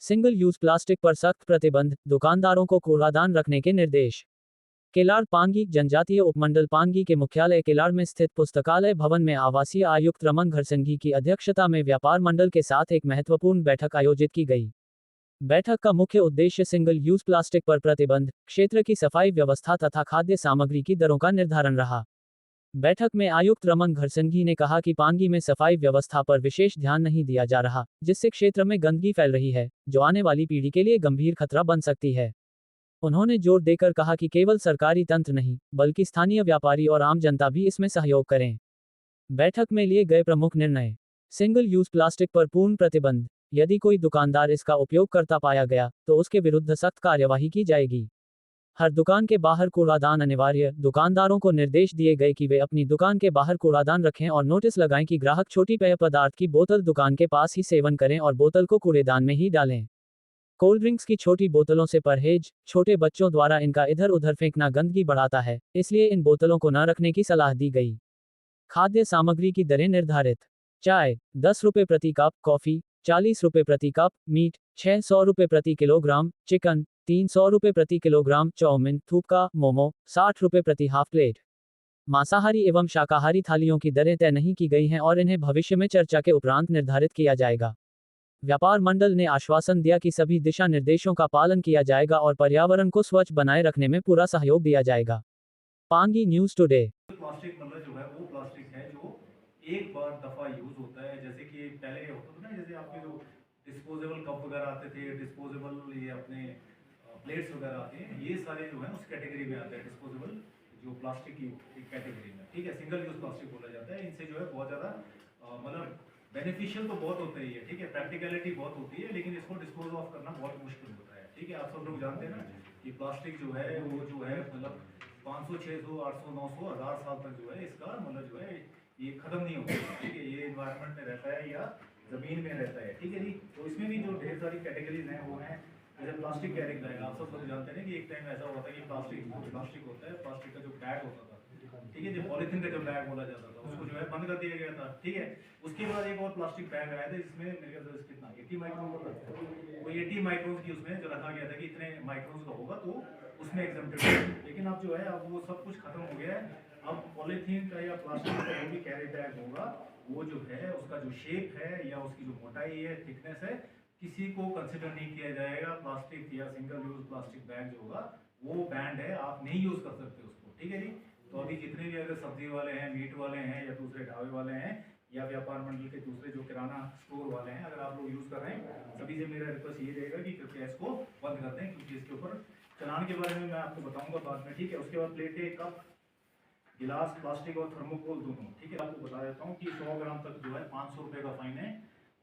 Single use plastic पर सख्त प्रतिबंध, दुकानदारों को कूड़ादान रखने के निर्देश। केलाड़ पांगी जनजातीय उपमंडल पांगी के मुख्यालय केलाड़ में स्थित पुस्तकालय भवन में आवासीय आयुक्त रमन घरसंघी की अध्यक्षता में व्यापार मंडल के साथ एक महत्वपूर्ण बैठक आयोजित की गई। बैठक का मुख्य उद्देश्य सिंगल यूज प्लास्टिक पर प्रतिबंध, क्षेत्र की सफाई व्यवस्था तथा खाद्य सामग्री की दरों का निर्धारण रहा। बैठक में आयुक्त रमन घरसंघी ने कहा कि पांगी में सफाई व्यवस्था पर विशेष ध्यान नहीं दिया जा रहा, जिससे क्षेत्र में गंदगी फैल रही है, जो आने वाली पीढ़ी के लिए गंभीर खतरा बन सकती है। उन्होंने जोर देकर कहा कि केवल सरकारी तंत्र नहीं, बल्कि स्थानीय व्यापारी और आम जनता भी इसमें सहयोग करें। बैठक में लिए गए प्रमुख निर्णय। सिंगल यूज प्लास्टिक पर पूर्ण प्रतिबंध। यदि कोई दुकानदार इसका उपयोग करता पाया गया, तो उसके विरुद्ध सख्त कार्यवाही की जाएगी। हर दुकान के बाहर कूड़ादान अनिवार्य। दुकानदारों को निर्देश दिए गए कि वे अपनी दुकान के बाहर कूड़ादान रखें और नोटिस लगाएं कि ग्राहक छोटी पेय पदार्थ की बोतल दुकान के पास ही सेवन करें और बोतल को कूड़ेदान में ही डालें। कोल्ड ड्रिंक्स की छोटी बोतलों से परहेज। छोटे बच्चों द्वारा इनका इधर उधर फेंकना गंदगी बढ़ाता है, इसलिए इन बोतलों को न रखने की सलाह दी गई। खाद्य सामग्री की दरें निर्धारित। चाय 10 रुपये प्रति कप, कॉफी 40 रुपये प्रति कप, मीट 600 रुपये प्रति किलोग्राम, चिकन 300 रुपये प्रति किलोग्राम, चाउमीन, थूका, मोमो 60 रुपये प्रति हाफ प्लेट। मांसाहारी एवं शाकाहारी थालियों की दरें तय नहीं की गई हैं और इन्हें भविष्य में चर्चा के उपरांत निर्धारित किया जाएगा। व्यापार मंडल ने आश्वासन दिया कि सभी दिशा निर्देशों का पालन किया जाएगा और पर्यावरण को स्वच्छ बनाए रखने में पूरा सहयोग दिया जाएगा। Pangi news today. प्लास्टिक मतलब जो है वो प्लास्टिक है जो एक बार दफा यूज होता है। जैसे कि पहले होता था ना, जैसे आपके जो डिस्पोजेबल कप वगैरह आते थे, डिस्पोजेबल ये अपने प्लेट्स वगैरह आते हैं, ये सारे जो है उस कैटेगरी में आते हैं, डिस्पोजेबल जो प्लास्टिक की एक कैटेगरी में। ठीक है, सिंगल यूज प्लास्टिक बोला जाता है। इनसे जो है बहुत ज़्यादा मतलब बेनिफिशियल तो बहुत होता ही है, ठीक है, प्रैक्टिकलिटी बहुत होती है, लेकिन इसको डिस्पोज ऑफ करना बहुत मुश्किल होता है। ठीक है, आप सब लोग जानते हैं ना कि प्लास्टिक जो है वो जो है मतलब 500, 600, 800, 900, 1000 साल तक जो है इसका मतलब जो है ये खत्म नहीं होता है। ठीक है, ये इन्वायरमेंट में रहता है या ज़मीन में रहता है। ठीक है जी, तो इसमें भी जो ढेर सारी कैटेगरीज हैं वो हैं, जैसे प्लास्टिक कैरिंग बैग। आप सब लोग जानते हैं कि एक टाइम ऐसा होता है कि प्लास्टिक होता है, प्लास्टिक का जो बैग होता था, ठीक है, जो पॉलीथीन का जो बैग बोला जाता था, उसको जो है बंद कर दिया गया था। ठीक है, उसके बाद एक और प्लास्टिक बैग आया था जिसमें मेरे ख्याल से कितना 80 माइक्रोन होता था, वो 80 माइक्रोन की उसमें जो रखा गया था कि इतने माइक्रोन का होगा तो उसमें एग्जम्प्टेड है। लेकिन अब जो है अब वो सब कुछ खत्म हो गया है। अब पॉलीथीन का या प्लास्टिक का जो भी कैरी बैग होगा, वो जो है उसका जो शेप है या उसकी जो मोटाई है, थिकनेस है, किसी को कंसिडर नहीं किया जाएगा। प्लास्टिक या सिंगल यूज प्लास्टिक बैग जो होगा वो बैंड है, आप नहीं यूज कर सकते उसको। ठीक है जी, तो अभी जितने भी अगर सब्जी वाले हैं, मीट वाले हैं या दूसरे ढाबे वाले हैं या व्यापार मंडल के दूसरे जो किराना स्टोर वाले हैं, अगर आप लोग यूज कर रहे हैं, सभी से मेरा रिक्वेस्ट ये रहेगा कि कृपया इसको बंद कर दें, क्योंकि इसके ऊपर चलान के बारे में मैं आपको बताऊंगा बाद में। ठीक है, उसके बाद प्लेटें, कप, गिलास, प्लास्टिक और थर्मोकोल दोनों। ठीक है, आपको बता देता हूँ कि 100 ग्राम तक जो है 500 रुपये का फाइन है,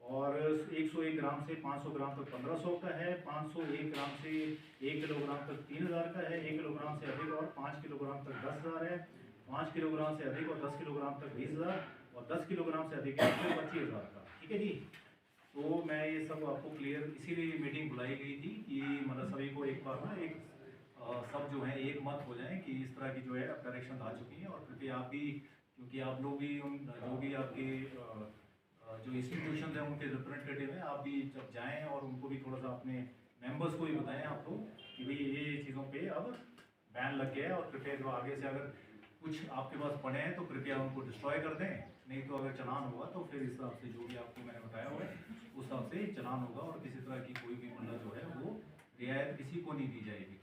और 101 ग्राम से 500 ग्राम तक 1500 का है, 501 ग्राम से 1 किलोग्राम तक 3000 का है, 1 किलोग्राम से अधिक और 5 किलोग्राम तक 10,000 है, 5 किलोग्राम से अधिक और 10 किलोग्राम तक 20,000 और 10 किलोग्राम से अधिक है तो 25,000 का। ठीक है जी, तो मैं ये सब आपको क्लियर इसीलिए मीटिंग बुलाई गई थी कि मतलब सभी को एक बार ना एक सब जो है एक मत हो जाए कि इस तरह की जो है करेक्शन आ चुकी है। और कृपया आप भी, क्योंकि आप लोग भी उन जो भी आपके जो इंस्टीट्यूशन है उनके रिप्रेजेंटेटिव हैं, आप भी जब जाएं और उनको भी थोड़ा सा अपने मेंबर्स को भी बताएं आप लोग कि भाई ये चीज़ों पे अब बैन लग गया है, और कृपया जो आगे से अगर कुछ आपके पास पड़े हैं तो कृपया उनको डिस्ट्रॉय कर दें, नहीं तो अगर चलान होगा तो फिर इस हिसाब से जो भी आपको मैंने बताया हुआ है उस हिसाब से चलान होगा, और किसी तरह की कोई भी मतलब जो है वो रियायत किसी को नहीं दी जाएगी।